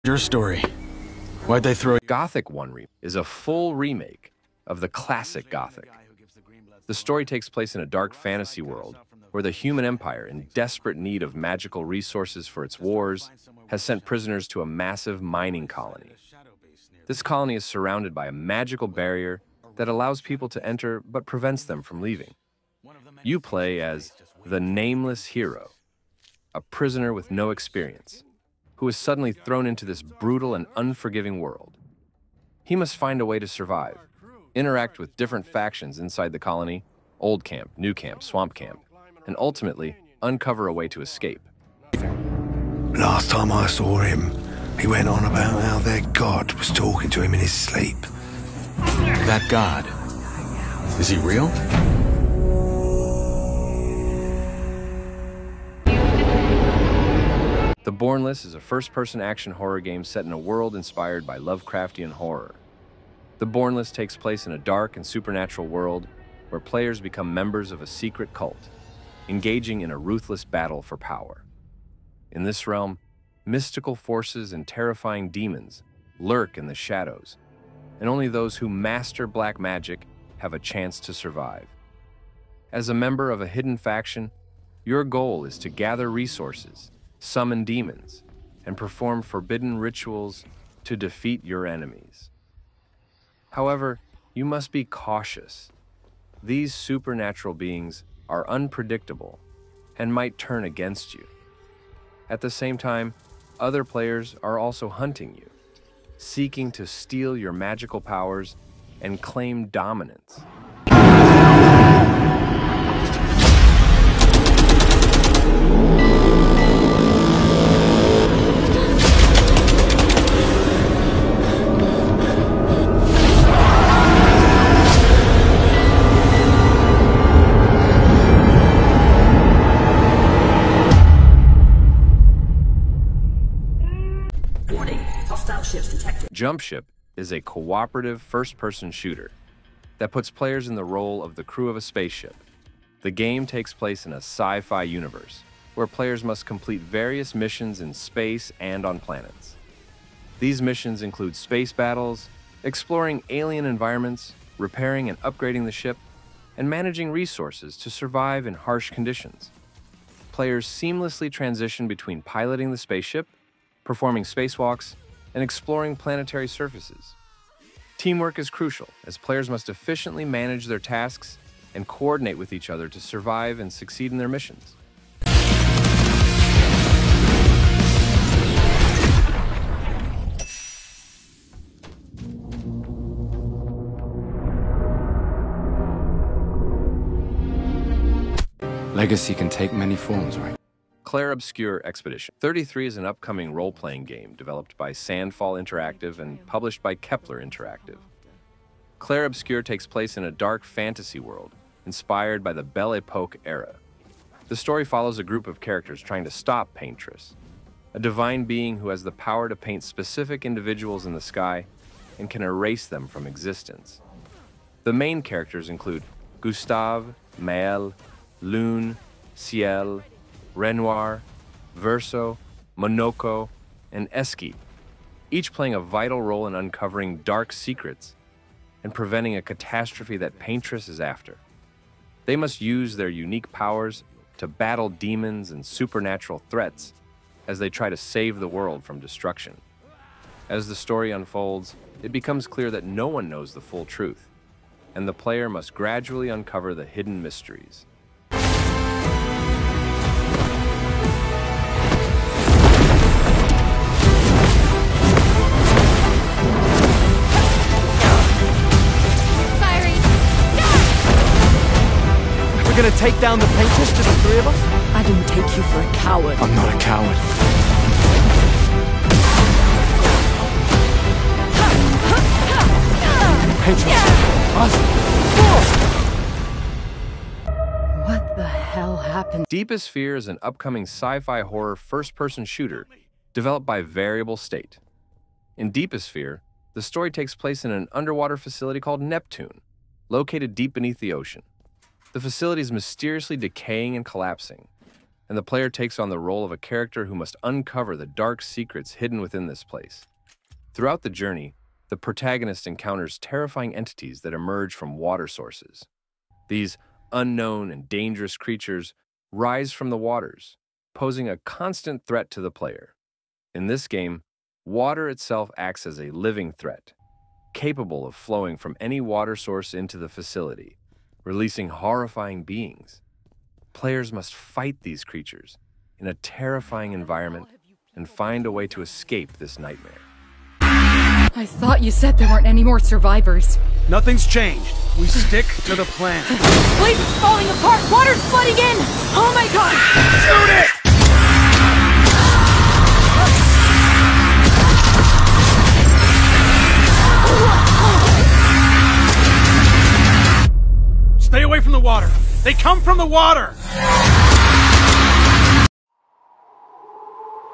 Your story. Why'd they throw you? Gothic 1 is a full remake of the classic Gothic. The story takes place in a dark fantasy world where the human empire, in desperate need of magical resources for its wars, has sent prisoners to a massive mining colony. This colony is surrounded by a magical barrier that allows people to enter but prevents them from leaving. You play as the nameless hero, a prisoner with no experience, who is suddenly thrown into this brutal and unforgiving world. He must find a way to survive, interact with different factions inside the colony, Old Camp, New Camp, Swamp Camp, and ultimately uncover a way to escape. Last time I saw him, he went on about how their god was talking to him in his sleep. That god. Is he real? The Bornless is a first-person action horror game set in a world inspired by Lovecraftian horror. The Bornless takes place in a dark and supernatural world where players become members of a secret cult, engaging in a ruthless battle for power. In this realm, mystical forces and terrifying demons lurk in the shadows, and only those who master black magic have a chance to survive. As a member of a hidden faction, your goal is to gather resources, summon demons, and perform forbidden rituals to defeat your enemies. However, you must be cautious. These supernatural beings are unpredictable and might turn against you. At the same time, other players are also hunting you, seeking to steal your magical powers and claim dominance. Jump Ship is a cooperative first-person shooter that puts players in the role of the crew of a spaceship. The game takes place in a sci-fi universe where players must complete various missions in space and on planets. These missions include space battles, exploring alien environments, repairing and upgrading the ship, and managing resources to survive in harsh conditions. Players seamlessly transition between piloting the spaceship, performing spacewalks, and exploring planetary surfaces. Teamwork is crucial, as players must efficiently manage their tasks and coordinate with each other to survive and succeed in their missions. Legacy can take many forms, right? Clair Obscur Expedition 33 is an upcoming role-playing game developed by Sandfall Interactive and published by Kepler Interactive. Clair Obscur takes place in a dark fantasy world inspired by the Belle Epoque era. The story follows a group of characters trying to stop Paintress, a divine being who has the power to paint specific individuals in the sky and can erase them from existence. The main characters include Gustave, Maël, Lune, Ciel, Renoir, Verso, Monoko, and Esqui, each playing a vital role in uncovering dark secrets and preventing a catastrophe that Paintress is after. They must use their unique powers to battle demons and supernatural threats as they try to save the world from destruction. As the story unfolds, it becomes clear that no one knows the full truth, and the player must gradually uncover the hidden mysteries. We're gonna take down the Paintress, just the three of us? I didn't take you for a coward. I'm not a coward. Paintress! Us! What the hell happened? Deepest Fear is an upcoming sci-fi horror first-person shooter developed by Variable State. In Deepest Fear, the story takes place in an underwater facility called Neptune, located deep beneath the ocean. The facility is mysteriously decaying and collapsing, and the player takes on the role of a character who must uncover the dark secrets hidden within this place. Throughout the journey, the protagonist encounters terrifying entities that emerge from water sources. These unknown and dangerous creatures rise from the waters, posing a constant threat to the player. In this game, water itself acts as a living threat, capable of flowing from any water source into the facility, releasing horrifying beings. Players must fight these creatures in a terrifying environment and find a way to escape this nightmare. I thought you said there weren't any more survivors. Nothing's changed. We stick to the plan. This place is falling apart! Water's flooding in! Oh my god! Shoot it! Stay away from the water! They come from the water!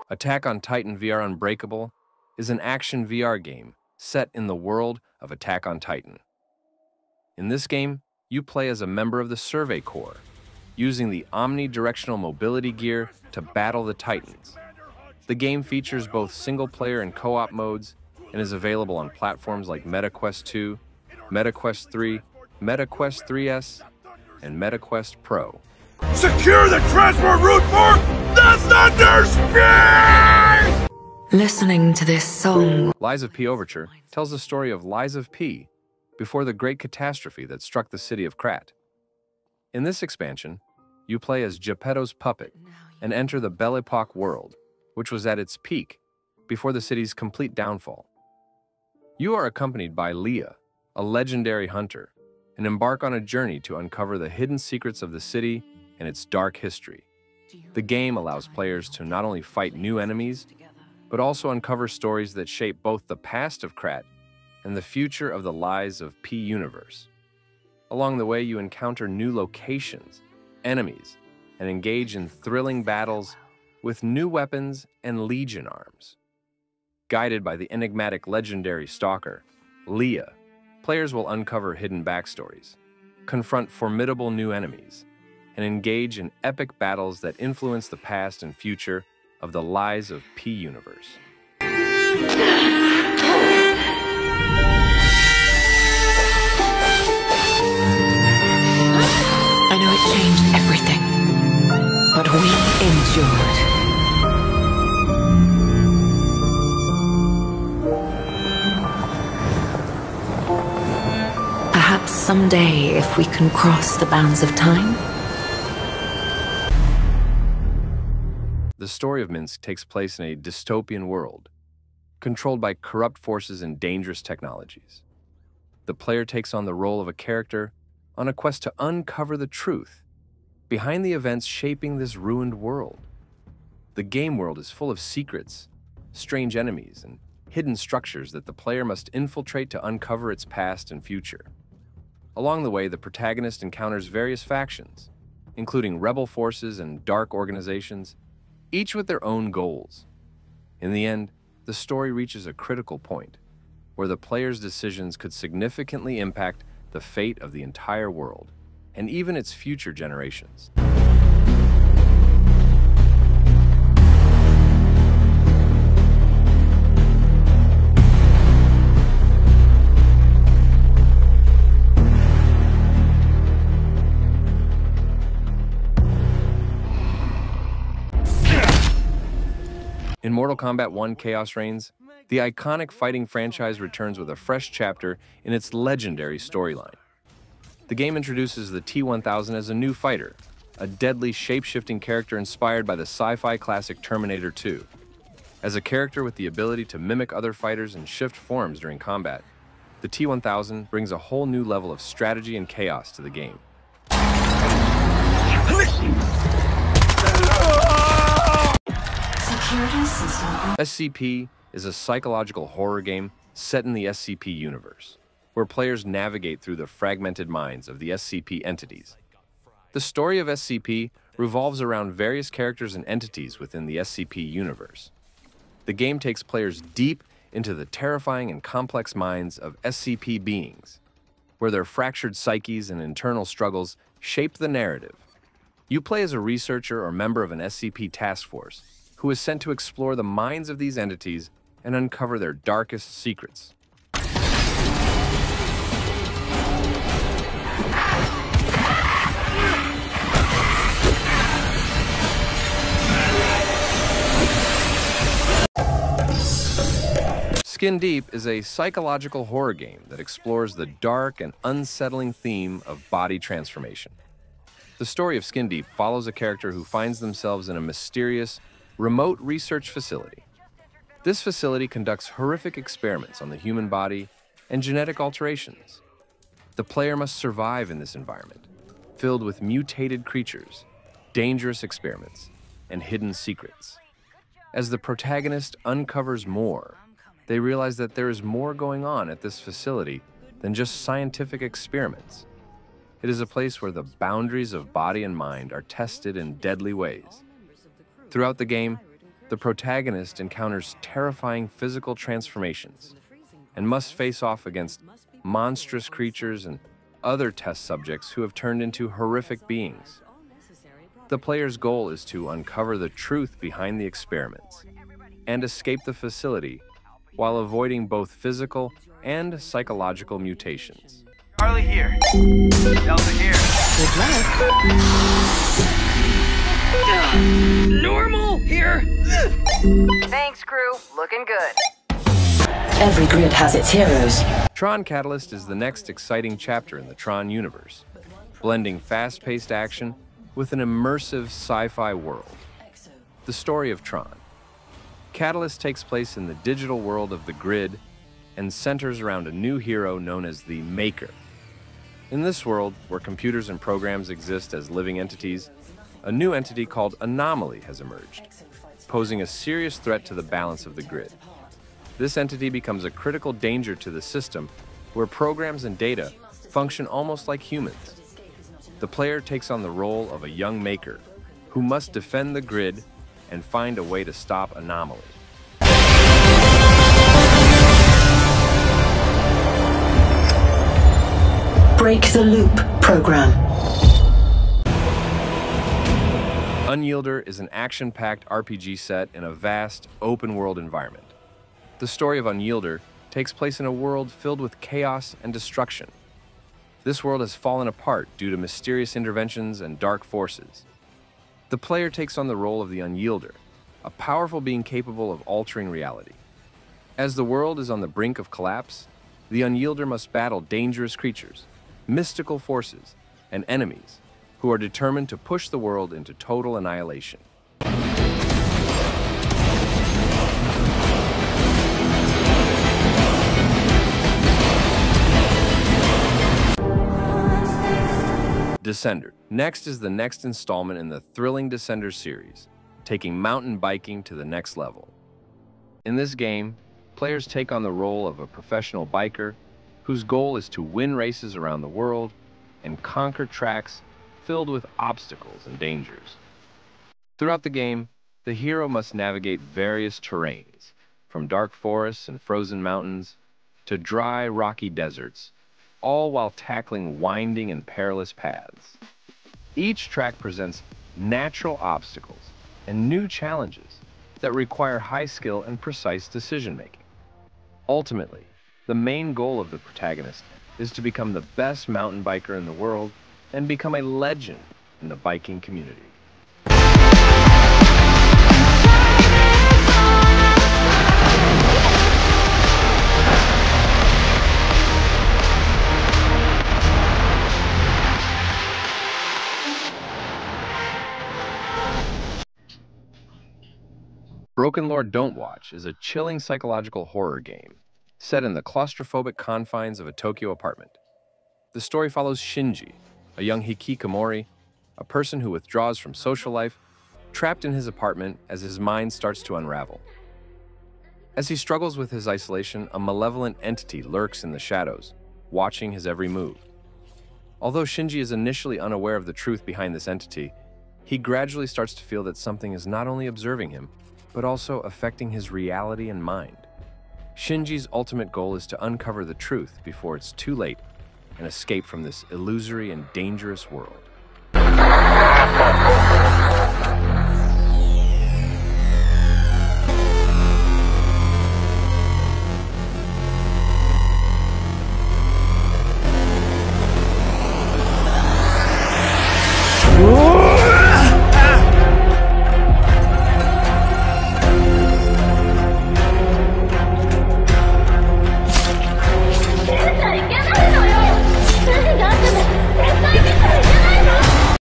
Attack on Titan VR Unbreakable is an action VR game set in the world of Attack on Titan. In this game, you play as a member of the Survey Corps, using the omnidirectional mobility gear to battle the Titans. The game features both single-player and co-op modes and is available on platforms like MetaQuest 2, MetaQuest 3, MetaQuest 3S, and MetaQuest Pro. Secure the transport route for the Thunder Spear! Listening to this song. Lies of P Overture tells the story of Lies of P before the great catastrophe that struck the city of Krat. In this expansion, you play as Geppetto's puppet and enter the Belle Epoque world, which was at its peak before the city's complete downfall. You are accompanied by Leah, a legendary hunter, and embark on a journey to uncover the hidden secrets of the city and its dark history. The game allows players to not only fight new enemies, but also uncover stories that shape both the past of Krat and the future of the Lies of P universe. Along the way, you encounter new locations, enemies, and engage in thrilling battles with new weapons and Legion arms. Guided by the enigmatic legendary stalker, Leah, players will uncover hidden backstories, confront formidable new enemies, and engage in epic battles that influence the past and future of the Lies of P universe. I know it changed everything, but we endured. Perhaps someday, if we can cross the bounds of time. The story of Minsk takes place in a dystopian world, controlled by corrupt forces and dangerous technologies. The player takes on the role of a character on a quest to uncover the truth behind the events shaping this ruined world. The game world is full of secrets, strange enemies, and hidden structures that the player must infiltrate to uncover its past and future. Along the way, the protagonist encounters various factions, including rebel forces and dark organizations, each with their own goals. In the end, the story reaches a critical point, where the player's decisions could significantly impact the fate of the entire world, and even its future generations. In Mortal Kombat 1 Chaos Reigns, the iconic fighting franchise returns with a fresh chapter in its legendary storyline. The game introduces the T-1000 as a new fighter, a deadly shape-shifting character inspired by the sci-fi classic Terminator 2. As a character with the ability to mimic other fighters and shift forms during combat, the T-1000 brings a whole new level of strategy and chaos to the game. SCP is a psychological horror game set in the SCP universe, where players navigate through the fragmented minds of the SCP entities. The story of SCP revolves around various characters and entities within the SCP universe. The game takes players deep into the terrifying and complex minds of SCP beings, where their fractured psyches and internal struggles shape the narrative. You play as a researcher or member of an SCP task force who is sent to explore the minds of these entities and uncover their darkest secrets. Skin Deep is a psychological horror game that explores the dark and unsettling theme of body transformation. The story of Skin Deep follows a character who finds themselves in a mysterious, remote research facility. This facility conducts horrific experiments on the human body and genetic alterations. The player must survive in this environment, filled with mutated creatures, dangerous experiments, and hidden secrets. As the protagonist uncovers more, they realize that there is more going on at this facility than just scientific experiments. It is a place where the boundaries of body and mind are tested in deadly ways. Throughout the game, the protagonist encounters terrifying physical transformations and must face off against monstrous creatures and other test subjects who have turned into horrific beings. The player's goal is to uncover the truth behind the experiments and escape the facility while avoiding both physical and psychological mutations. Charlie here. Delta here. Good luck. Normal here! Thanks, crew. Looking good. Every grid has its heroes. Tron Catalyst is the next exciting chapter in the Tron universe, blending fast-paced action with an immersive sci-fi world. The story of Tron. Catalyst takes place in the digital world of the grid and centers around a new hero known as the Maker. In this world, where computers and programs exist as living entities, a new entity called Anomaly has emerged, posing a serious threat to the balance of the grid. This entity becomes a critical danger to the system, where programs and data function almost like humans. The player takes on the role of a young Maker, who must defend the grid and find a way to stop Anomaly. Break the Loop program. Unyielder is an action-packed RPG set in a vast, open-world environment. The story of Unyielder takes place in a world filled with chaos and destruction. This world has fallen apart due to mysterious interventions and dark forces. The player takes on the role of the Unyielder, a powerful being capable of altering reality. As the world is on the brink of collapse, the Unyielder must battle dangerous creatures, mystical forces, and enemies who are determined to push the world into total annihilation. Descender. Next is the next installment in the thrilling Descender series, taking mountain biking to the next level. In this game, players take on the role of a professional biker whose goal is to win races around the world and conquer tracks filled with obstacles and dangers. Throughout the game, the hero must navigate various terrains, from dark forests and frozen mountains to dry, rocky deserts, all while tackling winding and perilous paths. Each track presents natural obstacles and new challenges that require high skill and precise decision-making. Ultimately, the main goal of the protagonist is to become the best mountain biker in the world and become a legend in the biking community. Broken Lord Don't Watch is a chilling psychological horror game set in the claustrophobic confines of a Tokyo apartment. The story follows Shinji, a young hikikomori, a person who withdraws from social life, trapped in his apartment as his mind starts to unravel. As he struggles with his isolation, a malevolent entity lurks in the shadows, watching his every move. Although Shinji is initially unaware of the truth behind this entity, he gradually starts to feel that something is not only observing him, but also affecting his reality and mind. Shinji's ultimate goal is to uncover the truth before it's too late and escape from this illusory and dangerous world. Delta.